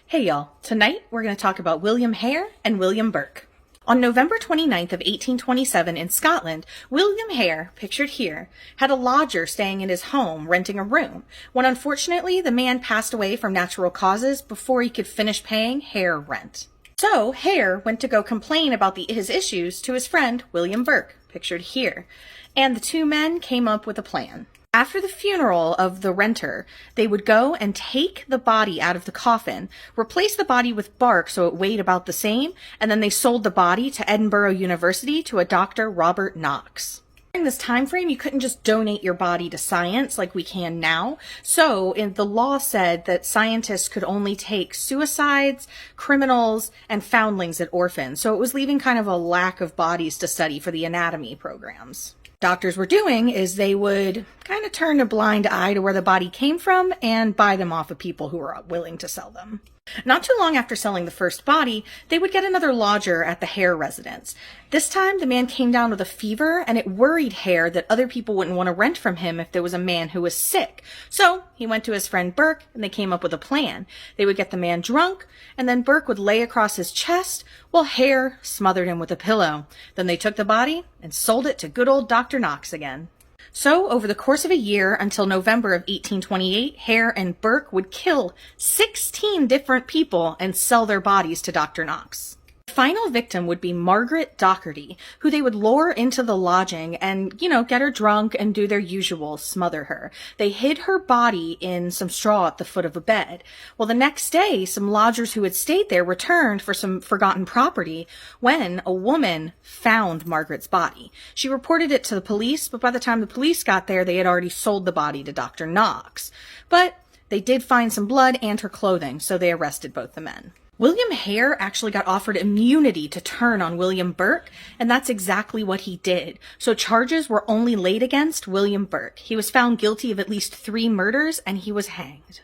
Hey y'all, tonight we're going to talk about William Hare and William Burke. On November 29th of 1827 in Scotland, William Hare, pictured here, had a lodger staying in his home renting a room, when unfortunately the man passed away from natural causes before he could finish paying Hare rent. So Hare went to go complain about his issues to his friend William Burke, pictured here, and the two men came up with a plan. After the funeral of the renter, they would go and take the body out of the coffin, replace the body with bark so it weighed about the same, and then they sold the body to Edinburgh University to a Dr. Robert Knox. During this time frame, you couldn't just donate your body to science like we can now. So the law said that scientists could only take suicides, criminals, and foundlings at orphans. So it was leaving kind of a lack of bodies to study for the anatomy programs. Doctors were doing is they would kind of turn a blind eye to where the body came from and buy them off of people who were willing to sell them. Not too long after selling the first body, they would get another lodger at the Hare residence. This time, the man came down with a fever, and it worried Hare that other people wouldn't want to rent from him if there was a man who was sick. So he went to his friend Burke, and they came up with a plan. They would get the man drunk, and then Burke would lay across his chest while Hare smothered him with a pillow. Then they took the body and sold it to good old Dr. Knox again. So, over the course of a year until November of 1828, Hare and Burke would kill 16 different people and sell their bodies to Dr. Knox. The final victim would be Margaret Docherty, who they would lure into the lodging and, get her drunk and do their usual, smother her. They hid her body in some straw at the foot of a bed. Well, the next day, some lodgers who had stayed there returned for some forgotten property when a woman found Margaret's body. She reported it to the police, but by the time the police got there, they had already sold the body to Dr. Knox. But they did find some blood and her clothing, so they arrested both the men. William Hare actually got offered immunity to turn on William Burke, and that's exactly what he did. So charges were only laid against William Burke. He was found guilty of at least 3 murders, and he was hanged.